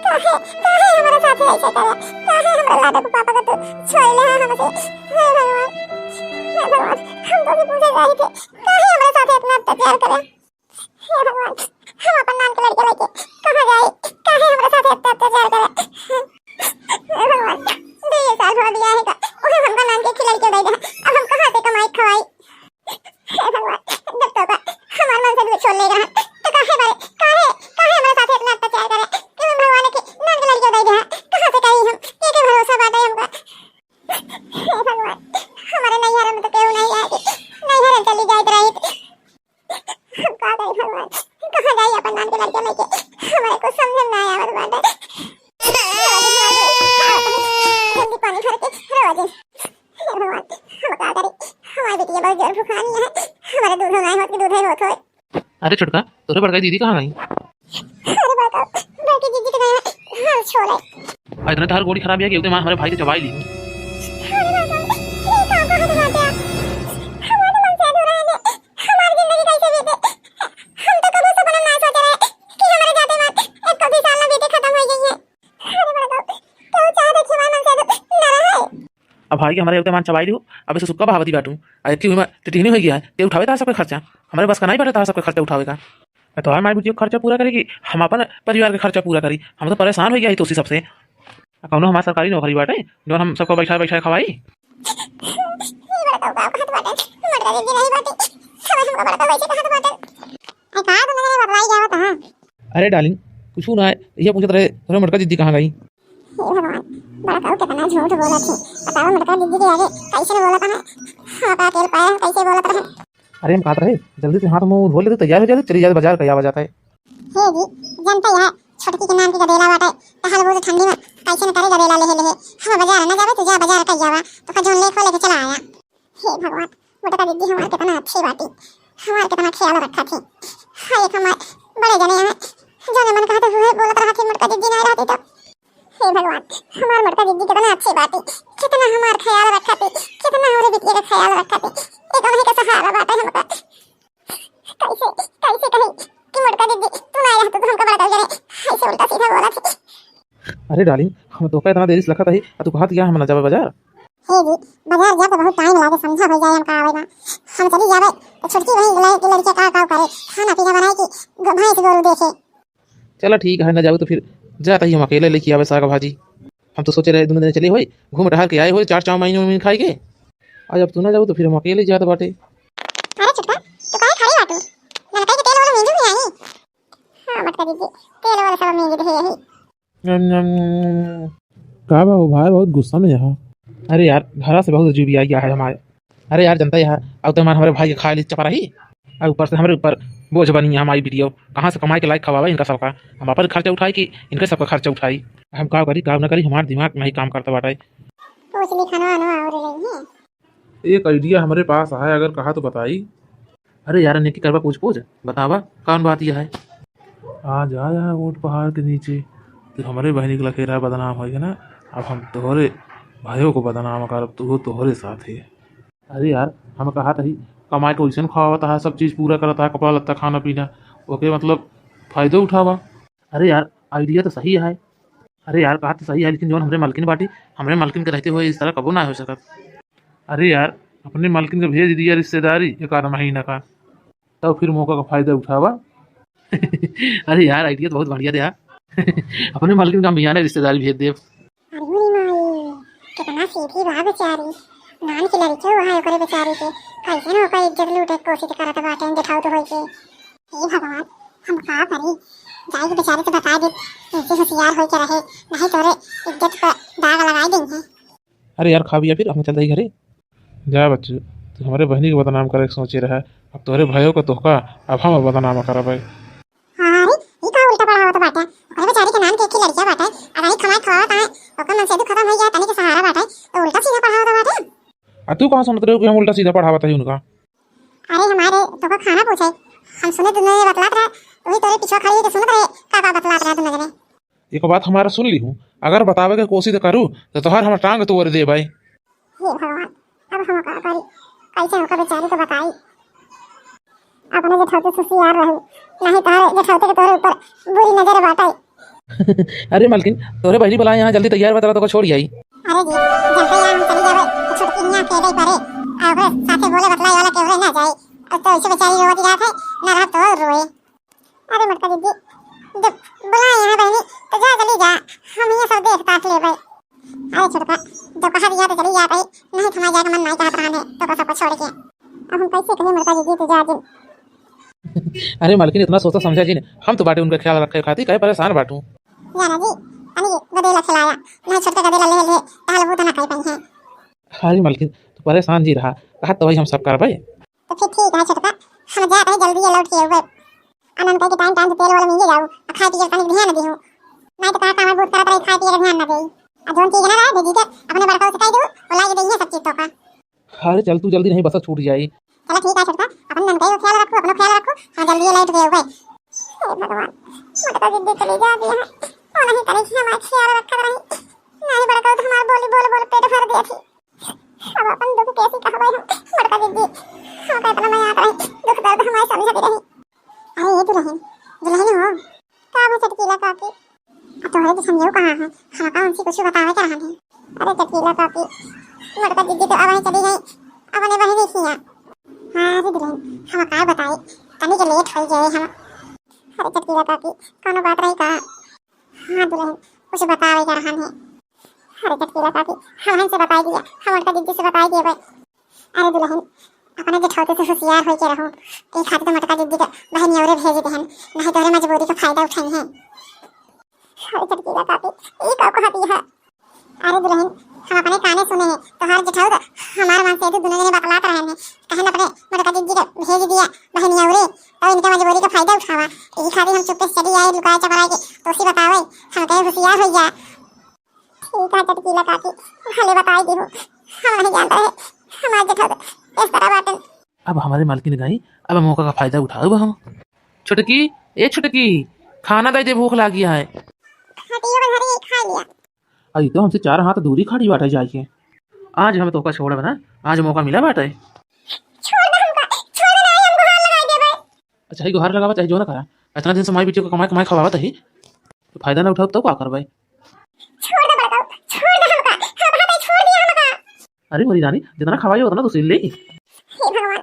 काहे काहे हमारे साथ ऐसा करे, काहे हमारे लाडो को पापा को तो छोड़ ले हमसे। हे भगवान, हे भगवान, हम तो पूछे रहे थे काहे हमारे साथ इतना अत्याचार करे। हे भगवान, हम अपन नाम के लड़के लेके कहां जाए, काहे हमारे साथ इतना अत्याचार करे। हे भगवान, 2 साल हो गया है का ओहे हमका नाम के खिलड़ी के दे दे, अब हम कहां से कमाई खवाई। हे भगवान, जब तो हमारे मन से दूर छोड़ लेगा तो काहे हमारे साथ इतना अत्याचार करे कि भगवान के नाम के लड़के दे दे, कहां से करी हम, ये भरोसा बात है हमका। हे भगवान, हमारे नैहर में तो क्यों नहीं आए, नैहर चली जाए तो रही हम का गए भगवान, कहां जाए अपन नाम के लड़के लेके, हमारे को समझ में आया बात है। जल्दी पानी भर के रोज। हे भगवान, हम का करे, हमारी बेटी बहुत जोर भूखानी है, हमारे दूध नहीं होत के दूध ही होत होय। अरे छुटका, तोरे बड़का दीदी कहाँ गई? अरे बड़का बड़की दीदी तो गई हाल छोड़े। इतना तार गोड़ी खराब है कि उते मां हमारे भाई के चबाई ली। अरे बड़का ये काम कहां से जाते हैं, हमारे मन से अधूरा है, हमारी जिंदगी कैसे बीते। हम तो कभी सपना ना सोच रहे कि हमारे जाते वक्त एक कभी साल में बेटे खत्म हो गई है। अरे बड़का तो चाह देखिए हमारे मन से ना रहा है। अब भाई के हमारे उते मान चबाई ली, अब इसे सुक्का भावती बाटू आ की हुई टिटनी हो गया है के उठावे ता सबके खर्चा, हमारे बस का नहीं पड़ता सबके खर्चा उठावे का। तो हमारे बेटी खर्चा पूरा करेगी, हम अपन परिवार के खर्चा पूरा करी, हम तो परेशान हो गया है तो उसी सबसे। कौनो हमारी सरकारी नौकरी बाटे जो हम सबको बैठा बैठा खवाई। ये बड़का बाप हाथ बाटे मरदा दीदी नहीं बाटे, सब हमका बड़का वैसे हाथ बाटे। आई का तो मैंने बतलाई जावत हां। अरे डार्लिंग कुछ ना है, ये पूछत रहे तोरे मटका दीदी कहाँ गई। हे भगवान, बड़का कितना झूठ बोला थी, बताओ मटका दीदी के आगे कैसे बोला था। हां का तेल पाया कैसे बोला था। अरे हम कहते रहे जल्दी से हाथ मुंह धो ले तो तैयार हो जाए, चली जाए बाजार कया बजाता है। हे जी जनता यह छोटकी के नाम की गदेला बाटे, तहल बोल ठंडी में कैसे न करे गदेला ले हम बाजार न जावे तो जा बाजार का जावा तो खजोन ले खो लेके चला आया। हे भगवान, मटका दीदी हमारे कितना अच्छी बाटी, हमारे कितना ख्याल रखा थी। हां एक हमारे बड़े जने हैं जो मन कहते हुए बोलत रहा थी मटका दीदी नहीं रहती तो। हे भगवान, हमारे मटका दीदी कितना अच्छी बाटी, कितना हमारा ख्याल रखा थी, कितना हमारे बिटिया का ख्याल रखा थी। एक वही का सहारा बाटा है हमका। कैसे कैसे कहीं कि मटका दीदी तू नहीं रहता तो हमका बड़ा करे, ऐसे उल्टा सीधा बोला थी। अरे डार्लिंग हम तो इतना देरी से लखा था तू कहा क्या हम न जावे बाजार। हे जी बाजार जा तो बहुत टाइम लागे, समझा हो जाए हम का आवेगा, हम चली जावे तो छोटकी वही गलाए कि लड़के का करे खाना पीना बनाए कि भैंस गोरू देखे। चलो ठीक है, न जाओ तो फिर जाता ही हम अकेले लेके आवे साग भाजी। हम तो सोचे रहे दोनों दिन चले हुए घूम टहल के आए हुए 4 महीनों में खाई के, आज अब तू ना जाओ तो फिर हम अकेले जाते बाटे। अरे छुटका तो काहे खड़ी बाटू, मन कहीं तेल वाला महंगी भी आई। हां मटका दीदी तेल वाला सब महंगी है यही। का भाई बहुत गुस्सा में है। अरे यार घर से बहुत अजूबी आ गया है हमारे। अरे यार जनता है अब तो हमारे भाई के खा ली चपा रही, और ऊपर से हमारे ऊपर बोझ बनी है हमारी वीडियो, कहाँ से कमाई के लायक खवावा इनका सबका, हम अपन खर्चा उठाई कि इनके सबका खर्चा उठाई। हम का करी काम न करी, हमारे दिमाग में ही काम करता बाटा है। पूछ ली खाना वाना और रही है। एक आइडिया हमारे पास है, अगर कहा तो बताई। अरे यार ने की करवा पूछ बतावा कौन बात यह है। आज आया है ऊँट पहाड़ के नीचे तो हमारे बहनी के लखेरा बदनाम होगा ना, अब हम तोहरे भाइयों को बदनाम कर तू तोहरे साथ है। अरे यार हम कहा था ही कमाई को वैसे खवाता है, सब चीज़ पूरा करता है, कपड़ा लत्ता खाना पीना ओके मतलब फ़ायदो उठावा। अरे यार आइडिया तो सही है, अरे यार कहा तो सही है, लेकिन जो हमारे मालकिन बाटी हमारे मालकिन के रहते हुए इस तरह कबू ना हो सकत। अरे यार अपने मालकिन को भेज दिया रिश्तेदारी 1 महीना का, तब फिर मौका का फ़ायदा उठावा। अरे यार आइडिया तो बहुत बढ़िया दिया। अपने मालकिन का मियाँ ने रिश्तेदारी भेज दे। कितना सीधी बा बेचारी, नान की लड़की वहां ओकरे बेचारी के कैसे न ओकर इज्जत लूटे के कोशिश करत बाटे दिखाओ तो होई के। हे भगवान, हम का करी, जाई के बेचारी से बता दे ऐसे होशियार होई के रहे, नहीं तोरे इज्जत पर दाग लगाई देंगे। अरे यार खा बिया फिर हम चलते ही घरे। जा बच्चे तो हमारे बहनी को बदनाम करे सोचे रहा, अब तोहरे भाइयों को तोहका अब हम बदनाम करब। हां रे ई का उल्टा पड़ा होत बाटे, ओकरे बेचारी के नाम के एक लड़किया बाटे, अगर ई कमाई खवाता है ओकर मन से दुख खत्म हो गया तनी के सहारा बाटे तो उल्टा सीधा पड़ा होत बाटे। आ तू कहाँ सुनत रहे हो कि हम उल्टा सीधा पढ़ावत है उनका। अरे हमारे तो को खाना पूछे, हम सुने दुनिया में बतलात रहे, वही तोरे पीछे खड़ी के सुनत रहे का बतलात रहे दुनिया में। एक बात हमारा सुन ली हूँ, अगर बतावे के कोशिश करूँ तो तोहर हम टांग तोड़ दे भाई। हे भगवान, अब हम का करी, कैसे हमका बेचारी को बताई, अपने जेठौते सुसियार रहू नहीं तारे जेठौते के तोरे ऊपर बुरी नजर बाटे। अरे मालकिन तोरे बहनी बुलाए यहाँ जल्दी तैयार बता तो छोड़ आई। अरे जी जल्दी यार हम चली जावे तो छुटकी यहाँ अकेले पड़े और साथे बोले बतलाई वाला केवरे ना जाए और तो ऐसे बेचारी रोती जात है ना रहा तो रोए। अरे मटका दीदी जब बुलाए यहाँ बहनी तो जा जल्दी जा हम ये सब देख ताक ले भाई। अरे छुटका जब कहा दिया तो चली जा भाई नहीं थमा जाएगा मन नहीं कहा प्राण है तो सब छोड़ के अब हम कैसे कहें मटका दीदी तू जा दिन। अरे मालकिन इतना सोचा समझा जी ने हम तो बाटे उनका ख्याल रखे खाती कहे परेशान बाटू। याना जी अनी गदेला खिलाया नहीं छोटे गदेला ले ले ताल वो तो ना खाई पाई है। अरे मालकिन तो परेशान जी रहा कहा तो भाई हम सब करवाए। तो फिर ठीक है छोटका हम जा रहे जल्दी ये लौट के हुए अनंत के टाइम टाइम से तेल वाला मिल जाओ खाए पी के तनिक ध्यान दे नहीं तो कहा काम बहुत करत रही खाए पी के ध्यान ना दे और जोन चीज ना रहे दीदी के अपने बड़का से कह दो और ला के दे सब चीज तो का। अरे चल तू जल्दी नहीं बस छूट जाई। चलो ठीक है छोटका अपन नन का ख्याल रखो अपना ख्याल रखो हम जल्दी ये लाइट गए हुए। हे भगवान मटका जिद्दी चली जाती है और नहीं करे कि हमारा ख्याल रखा रही नहीं बड़का तो हमारा बोली बोल बोल पेट भर दिया थी अब अपन दुख कैसे कहबे हम मटका जिद्दी हम का इतना मैं आता है दुख दर्द हमारे समझती रही। अरे ये दुल्हन दुल्हन हो का मैं चटकीला काकी तो है तो समझो कहां है हम का उनसे कुछ बतावे क्या रहा है। अरे चटकीला काकी मटका जिद्दी तो अब चली गई अब ने वही देखिया। हाँ अरे दुल्हन हम का बताए तनी के लेट हो गए हम। अरे चटकीला काकी कौन बात रही का। हाँ दुल्हन कुछ बतावे क्या रहा है। अरे चटकीला काकी हम से बता दिया हम मटका जिद्दी से बता दिए भाई। अरे दुल्हन अपने जेठौते से होशियार हो के रहो एक खातिर तो मटका जिद्दी का बहन औरे भेज देहन नहीं तोरे मजबूरी का फायदा उठाई है। अरे चटकीला काकी ये का कहती है। अरे दुल्हन हम अपने काने सुने हैं तो हर जेठाऊ हमारे मन से तो दुनिया ने बकलात रहे हैं कहन अपने मटका जिद्दी का भेज दिया बहन औरे और इनका मजबूरी का फायदा उठावा यही खातिर हम चुपके से चली आए लुकाए चपराए के तो उसी बतावे हम कहे होशियार हो जा। ठीक है चटकीला काकी भले बताई दी हो हम नहीं जानते हैं हमारे जेठाऊ इस तरह बातें। अब हमारे मालकिन गई अब मौका का फायदा उठाओ हम। छुटकी ए छुटकी खाना दे दे भूख लागी है। हटियो बधारी खा लिया। अरे तो हमसे 4 हाथ दूरी खड़ी बाटे जाके आज हम तो का छोड़ बना आज मौका मिला बाटे। छोड़ना नहीं हमको हाथ लगा दे भाई। अच्छा ही गुहार लगावा चाहे जो ना करा इतना दिन से माई बेटी को कमाई कमाई खवावत है तो फायदा ना उठाओ तो का करवाई। छोड़ दे बड़का छोड़ दे हमका हम हाथ छोड़ दिया हमका। अरे मोरी रानी जितना खवाई उतना तो सिल ले। हे भगवान